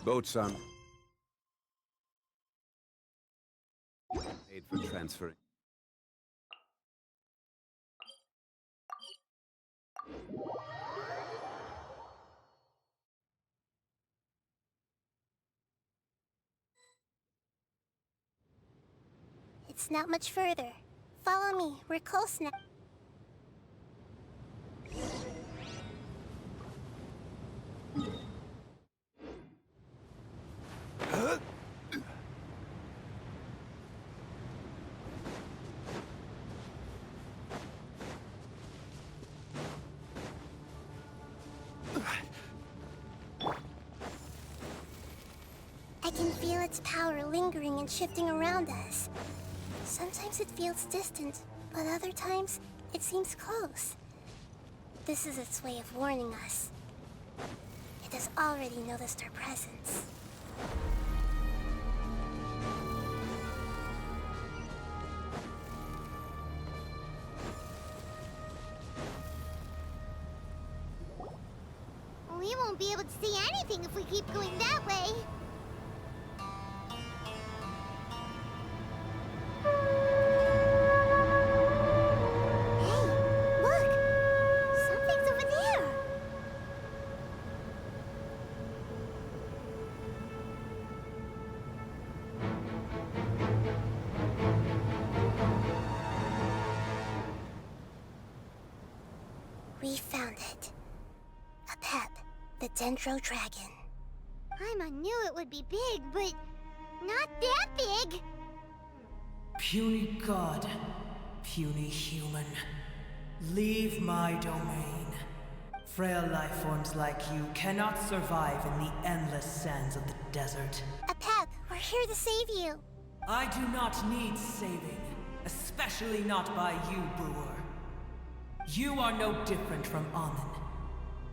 Boats on. Paid for transferring. It's not much further. Follow me, we're close now. I can feel its power lingering and shifting around us. Sometimes it feels distant, but other times it seems close. This is its way of warning us. It has already noticed our presence. We won't be able to see anything if we keep going that way. We found it. A pep, the Dendro Dragon. I knew it would be big, but not that big. Puny god, puny human, leave my domain. Frail life forms like you cannot survive in the endless sands of the desert. A pep, we're here to save you. I do not need saving, especially not by you, brewer. You are no different from Amun.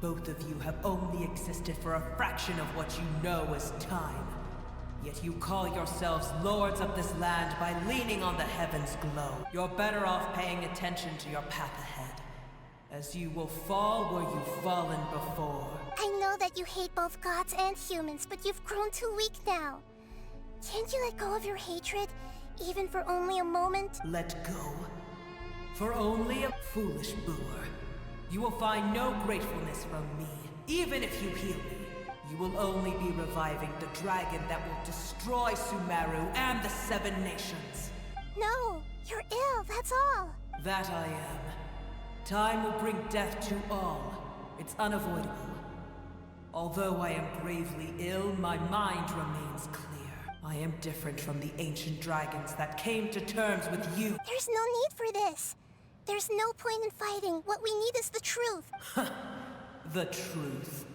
Both of you have only existed for a fraction of what you know as time. Yet you call yourselves lords of this land by leaning on the heavens' glow. You're better off paying attention to your path ahead, as you will fall where you've fallen before. I know that you hate both gods and humans, but you've grown too weak now. Can't you let go of your hatred, even for only a moment? Let go? For only a foolish brewer. You will find no gratefulness from me. Even if you heal me, you will only be reviving the dragon that will destroy Sumeru and the 7 nations. No, you're ill, that's all. That I am. Time will bring death to all. It's unavoidable. Although I am gravely ill, my mind remains clear. I am different from the ancient dragons that came to terms with you. There's no need for this. There's no point in fighting. What we need is the truth. The truth.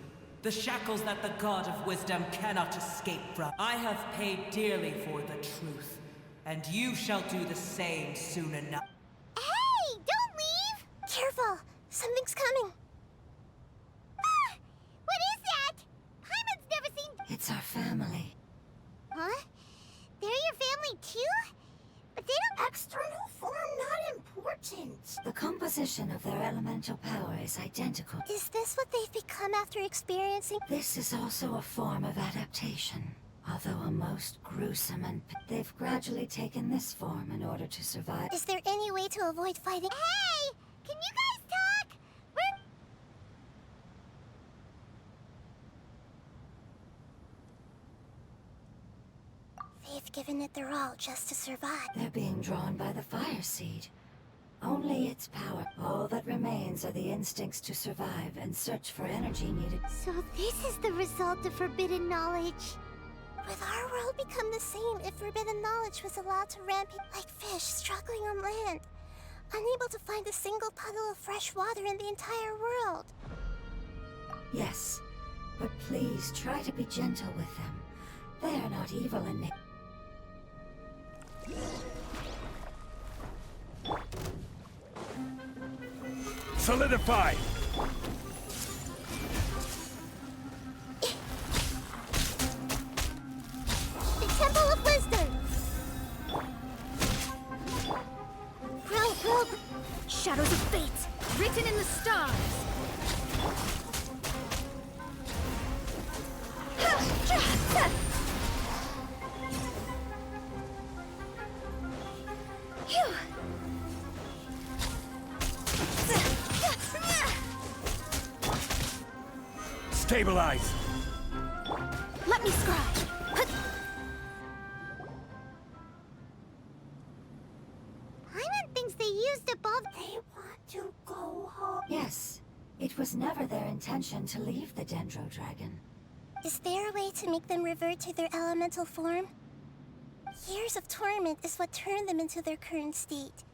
The shackles that the god of wisdom cannot escape from. I have paid dearly for the truth, and you shall do the same soon enough. Hey, don't leave! Careful, something's coming. Ah, what is that? Paimon's never seen... It's our family. Huh? They're your family too? But they don't... External form not important. The composition of their elemental power is identical. Is this what they've become after experiencing? This is also a form of adaptation. Although a most gruesome and... They've gradually taken this form in order to survive. Is there any way to avoid fighting? Hey! Can you guys talk? They've given it their all just to survive. They're being drawn by the fire seed. Only its power. All that remains are the instincts to survive and search for energy needed. So this is the result of forbidden knowledge. Would our world become the same if forbidden knowledge was allowed to rampage like fish struggling on land, unable to find a single puddle of fresh water in the entire world? Yes, but please try to be gentle with them. They are not evil in nature. Solidify! The Temple of Wisdom! Grow. Shadows of fate, written in the stars. Stabilize! Let me scratch. Paimon thinks they used up all. They want to go home. Yes, it was never their intention to leave the Dendro Dragon. Is there a way to make them revert to their elemental form? Years of torment is what turned them into their current state.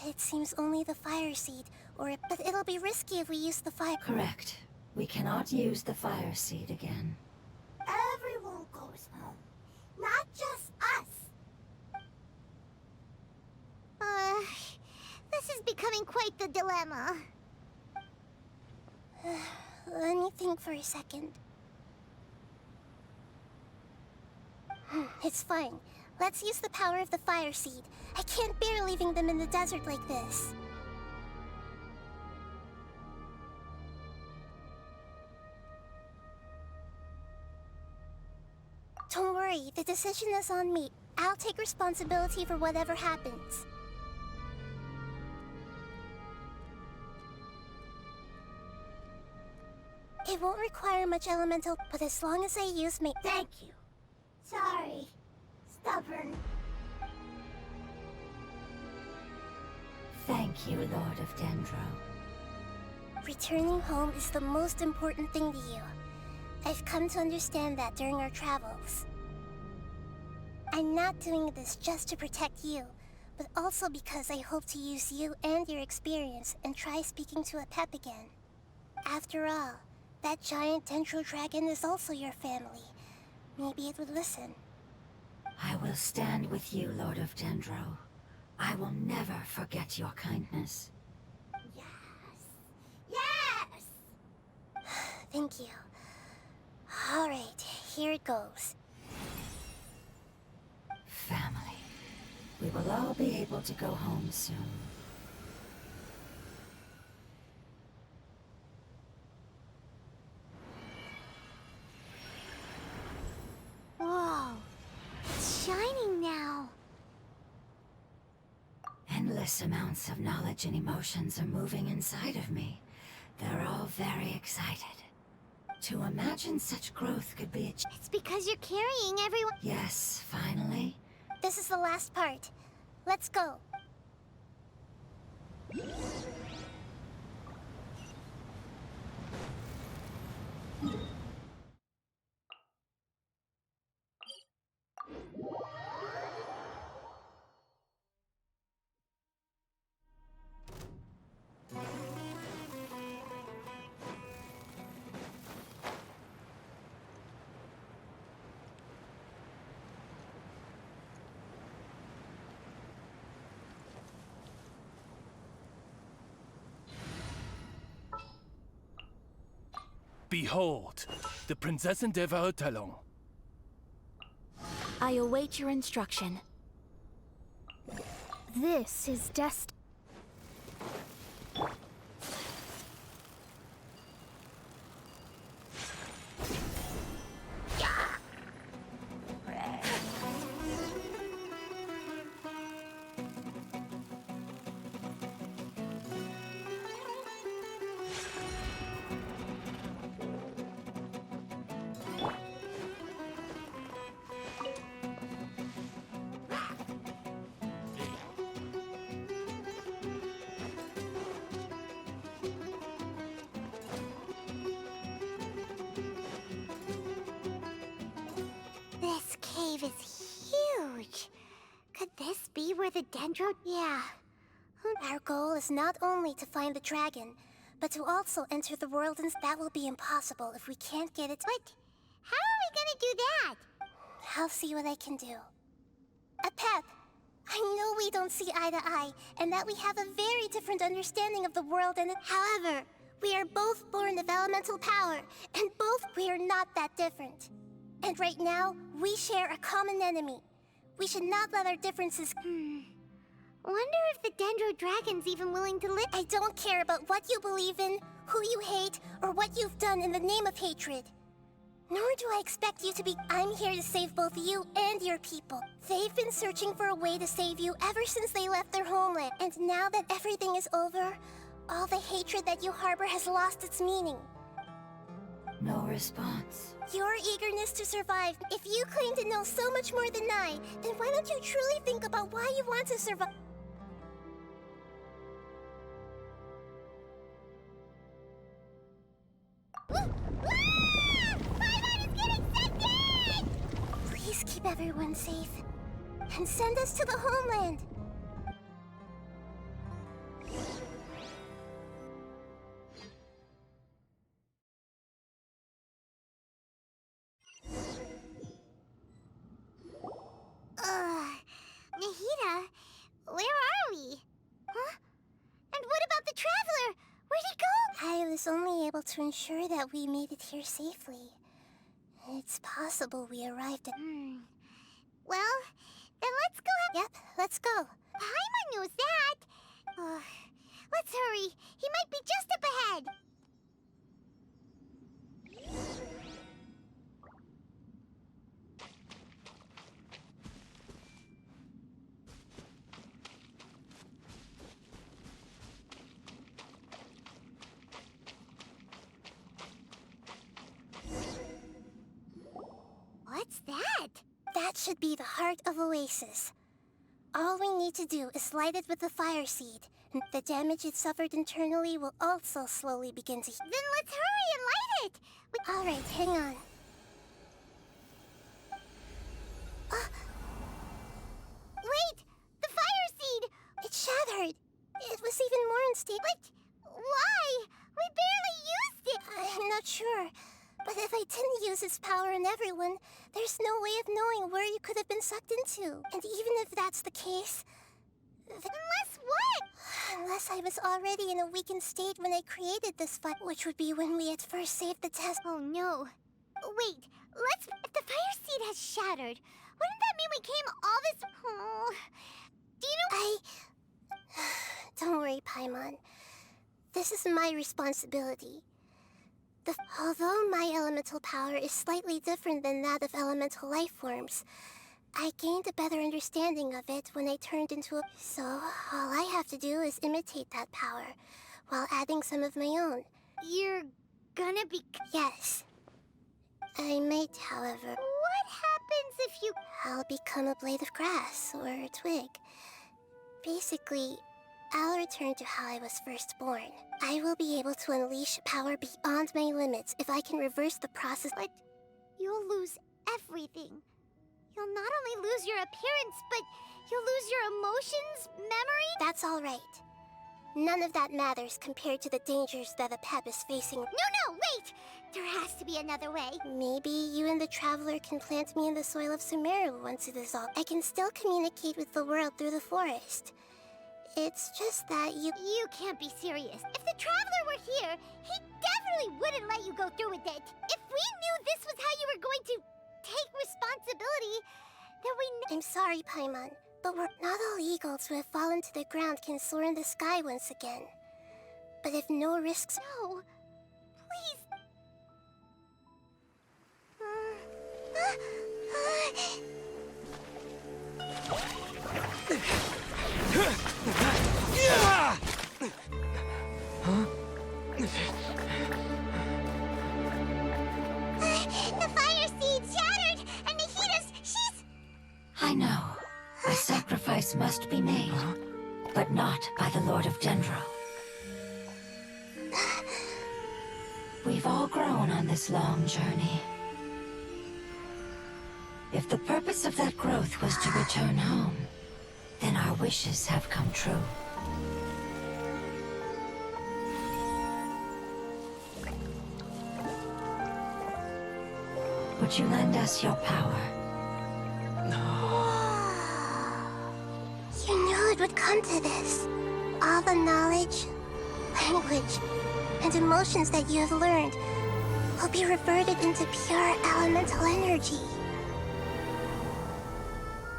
It seems only the fire seed, but it'll be risky if we use the fire. Correct. We cannot use the fire seed again. Everyone goes home, not just us. This is becoming quite the dilemma. Let me think for a second. It's fine. Let's use the power of the fire seed. I can't bear leaving them in the desert like this. Don't worry, the decision is on me. I'll take responsibility for whatever happens. It won't require much elemental, but as long as I use my— Thank you. Sorry. Stubborn. Thank you, Lord of Dendro. Returning home is the most important thing to you. I've come to understand that during our travels. I'm not doing this just to protect you, but also because I hope to use you and your experience and try speaking to a pep again. After all, that giant Dendro Dragon is also your family. Maybe it would listen. I will stand with you, Lord of Dendro. I will never forget your kindness. Yes! Thank you. Alright, here it goes. Family. We will all be able to go home soon. Whoa. It's shining now. Endless amounts of knowledge and emotions are moving inside of me. They're all very excited. To imagine such growth could be achieved. It's because you're carrying everyone. Yes, finally. This is the last part. Let's go. Behold, the Prinzessin der Verurteilung. I await your instruction. This is destined. This cave is huge. Could this be where the Dendro... Yeah. Our goal is not only to find the dragon, but to also enter the world, and that will be impossible if we can't get it. But how are we gonna do that? I'll see what I can do. Pep, I know we don't see eye to eye, and that we have a very different understanding of the world, and however, we are both born of elemental power, and both we are not that different. And right now, we share a common enemy. We should not let our differences... Wonder if the Dendro Dragon's even willing to live. I don't care about what you believe in, who you hate, or what you've done in the name of hatred. Nor do I expect you to be... I'm here to save both you and your people. They've been searching for a way to save you ever since they left their homeland. And now that everything is over, all the hatred that you harbor has lost its meaning. No response. Your eagerness to survive. If you claim to know so much more than I, then why don't you truly think about why you want to survive? Paimon is getting sent! Please keep everyone safe. And send us to the homeland. Nahida, where are we? Huh? And what about the Traveler? Where'd he go? I was only able to ensure that we made it here safely. It's possible we arrived at... Well, then let's go have... Yep, let's go. Paimon knows that. Let's hurry. He might be just up ahead. What's that? That should be the heart of Oasis. All we need to do is light it with the fire seed. The damage it suffered internally will also slowly begin to... Then let's hurry and light it! Alright, hang on. Wait! The fire seed! It shattered! It was even more unstable. But why? We barely used it! I'm not sure. But if I didn't use its power on everyone, there's no way of knowing where you could have been sucked into. And even if that's the case... Unless what? Unless I was already in a weakened state when I created this fight, which would be when we had first saved the test. Oh no. Wait, if the fire seed has shattered, wouldn't that mean we came all this... Oh. Do you know... Don't worry, Paimon. This is my responsibility. Although my elemental power is slightly different than that of elemental life forms, I gained a better understanding of it when I turned into a... So, all I have to do is imitate that power, while adding some of my own. You're gonna be... Yes. I might, however... What happens if you... I'll become a blade of grass, or a twig. Basically, I'll return to how I was first born. I will be able to unleash power beyond my limits if I can reverse the process. But you'll lose everything. You'll not only lose your appearance, but you'll lose your emotions, memory... That's all right. None of that matters compared to the dangers that a pep is facing. No, wait! There has to be another way. Maybe you and the Traveler can plant me in the soil of Sumeru once it is all... I can still communicate with the world through the forest. It's just that you... You can't be serious. If the Traveler were here, he definitely wouldn't let you go through with it. If we knew this was how you were going to take responsibility, then we... I'm sorry, Paimon, but we're not all eagles who have fallen to the ground can soar in the sky once again. But if no risks... No. Please. The fire seed shattered, and Nahida's... she's... I know. A sacrifice must be made, but not by the Lord of Dendro. We've all grown on this long journey. If the purpose of that growth was to return home, then our wishes have come true. Would you lend us your power? You knew it would come to this. All the knowledge, language, and emotions that you have learned will be reverted into pure elemental energy.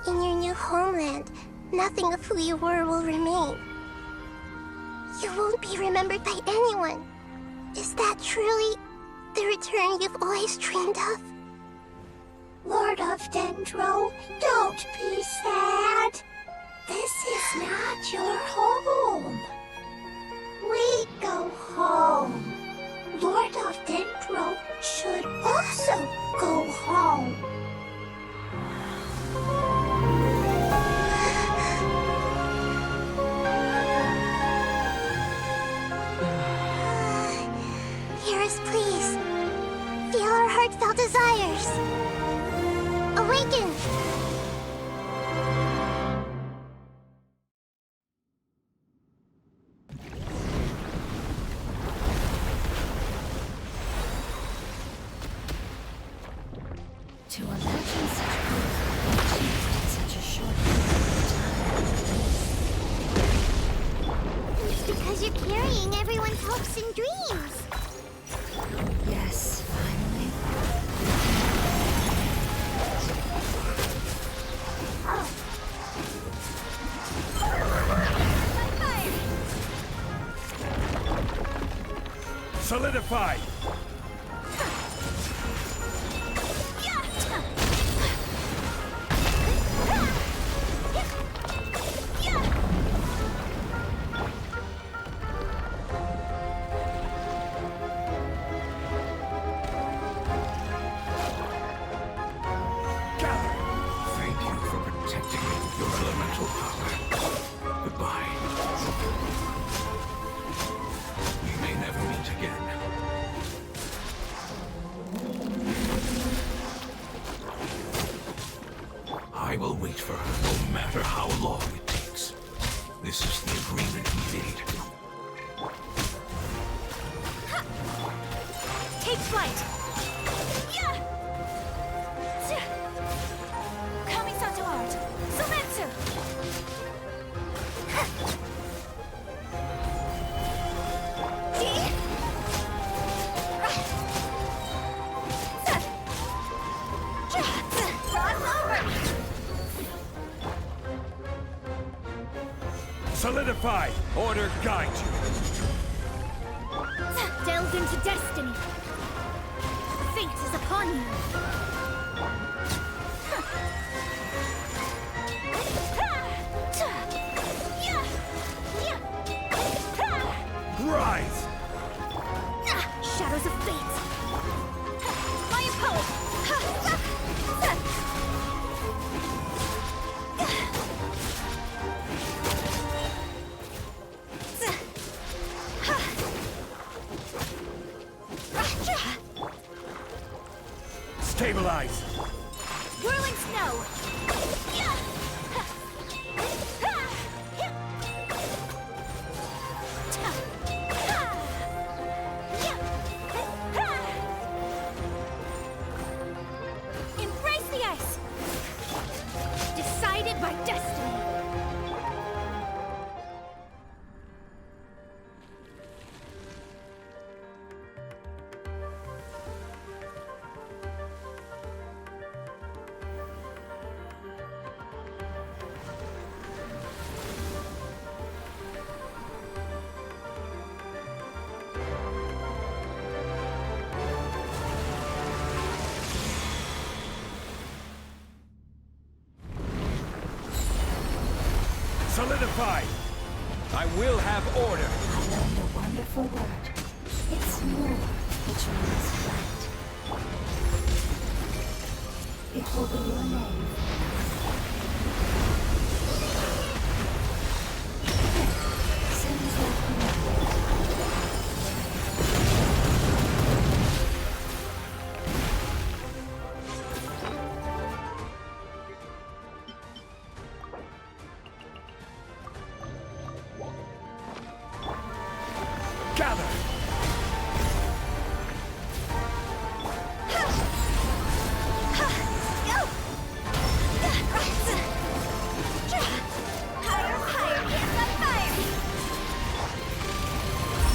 In your new homeland, nothing of who you were will remain. You won't be remembered by anyone. Is that truly the return you've always dreamed of? Lord of Dendro, don't be sad. This is not your home. We go home. Lord of Dendro Ours, please. Feel our heartfelt desires. Awaken! To imagine such growth could be achieved in such a short period of time. It's because you're carrying everyone's hopes and dreams. Yes, finally. Solidify! Thank you for protecting me with your elemental power. Goodbye. We may never meet again. I will wait for her no matter how long it takes. This is the agreement we made. Take flight! Kamisato art! Sumeru! Solidify! Order guide you! Delve into destiny! Fate is upon you! Rise! Shadows of fate! Fire pole! Stabilize! Whirling snow! Embrace the ice! Decided by destiny! Solidify! I will have order! I learned a wonderful word. It's more, which means flight. It will be your name. Seems like Gather!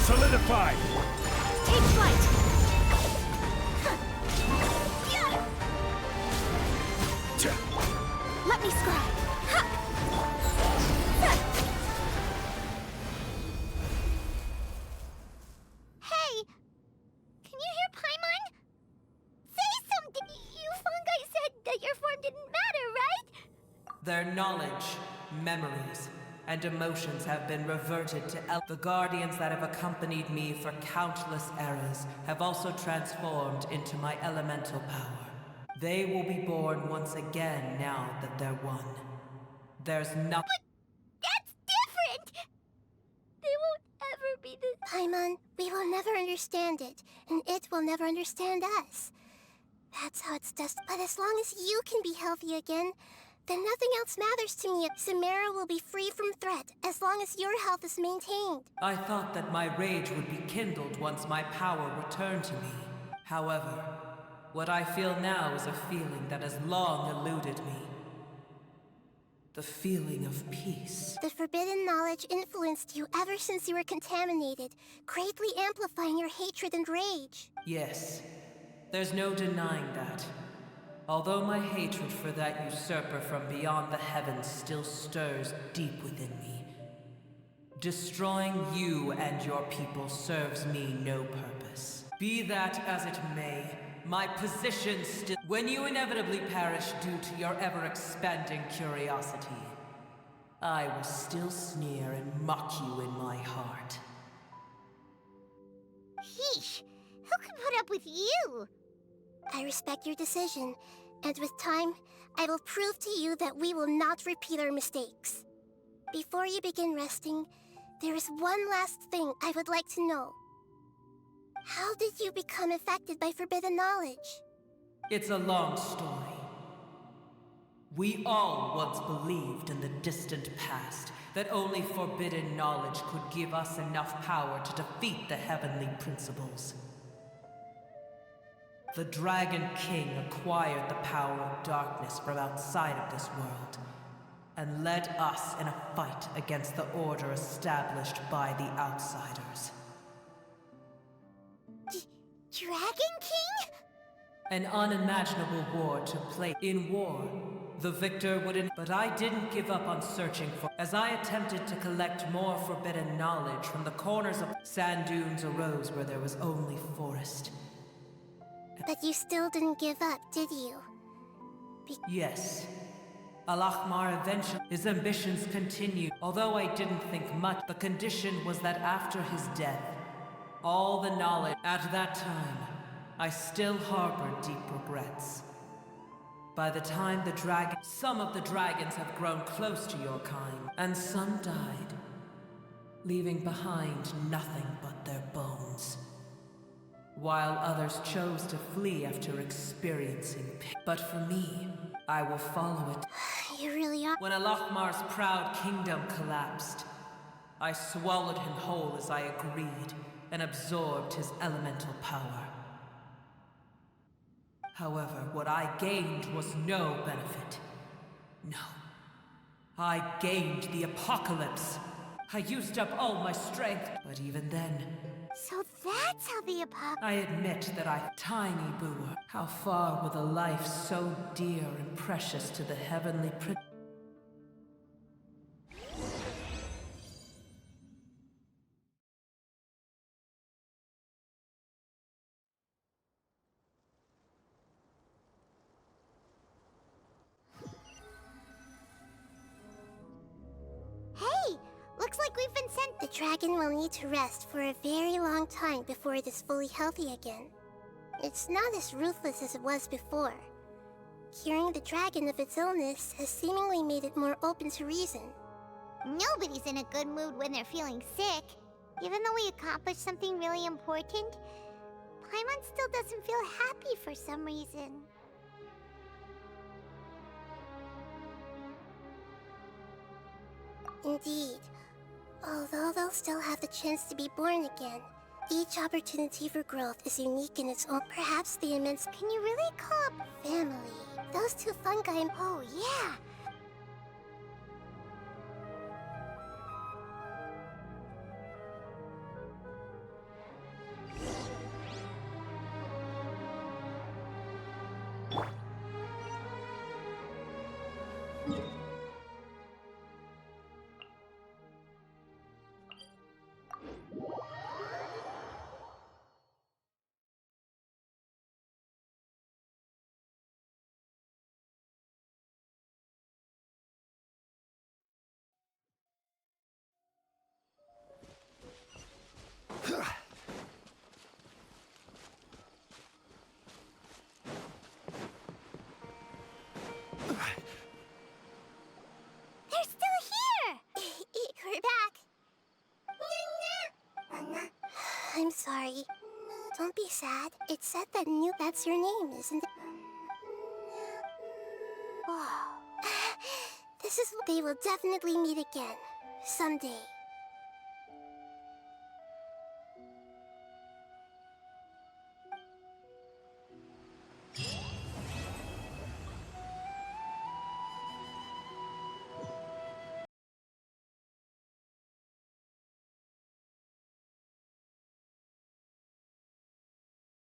Solidify! Take flight! Let me scry! Hey! Can you hear Paimon? Say something! You fungi said that your form didn't matter, right? Their knowledge, memories, and emotions have been reverted to the guardians that have accompanied me for countless eras have also transformed into my elemental power. They will be born once again now that they're one. There's nothing. That's different! They won't ever be the... Paimon, we will never understand it, and it will never understand us. That's how it's just. But as long as you can be healthy again, then nothing else matters to me. Sumeru will be free from threat as long as your health is maintained. I thought that my rage would be kindled once my power returned to me. However, what I feel now is a feeling that has long eluded me. The feeling of peace. The forbidden knowledge influenced you ever since you were contaminated, greatly amplifying your hatred and rage. Yes, there's no denying that. Although my hatred for that usurper from beyond the heavens still stirs deep within me, destroying you and your people serves me no purpose. Be that as it may, my position still... When you inevitably perish due to your ever-expanding curiosity, I will still sneer and mock you in my heart. Yeesh, who can put up with you? I respect your decision, and with time, I will prove to you that we will not repeat our mistakes. Before you begin resting, there is one last thing I would like to know. How did you become affected by forbidden knowledge? It's a long story. We all once believed in the distant past that only forbidden knowledge could give us enough power to defeat the heavenly principles. The Dragon King acquired the power of darkness from outside of this world, and led us in a fight against the order established by the outsiders. Dragon King? An unimaginable war took place. In war, the victor wouldn't... But I didn't give up on searching for... As I attempted to collect more forbidden knowledge from the corners of... Sand dunes arose where there was only forest. But you still didn't give up, did you? Yes. Al-Ahmar eventually... His ambitions continued. Although I didn't think much, the condition was that after his death, all the knowledge... At that time, I still harbored deep regrets. By the time the dragon... Some of the dragons have grown close to your kind, and some died, leaving behind nothing but their bones. While others chose to flee after experiencing pain. But for me, I will follow it. You really are. When Al-Ahmar's proud kingdom collapsed, I swallowed him whole as I agreed, and absorbed his elemental power. However, what I gained was no benefit. No. I gained the apocalypse. I used up all my strength, but even then... So that's how the apocalypse... I admit that tiny Bua. How far will a life so dear and precious to the heavenly prince... Hey! Looks like we've been sent... The dragon will need to rest for a very long time before it is fully healthy again. It's not as ruthless as it was before. Curing the dragon of its illness has seemingly made it more open to reason. Nobody's in a good mood when they're feeling sick. Even though we accomplished something really important, Paimon still doesn't feel happy for some reason. Indeed. Although they'll still have the chance to be born again, each opportunity for growth is unique in its own. Perhaps the immense... Can you really call up family? Those two fungi... Oh, yeah! sorry. Don't be sad. It said that that's your name, isn't it? Wow. This is... They will definitely meet again. Someday.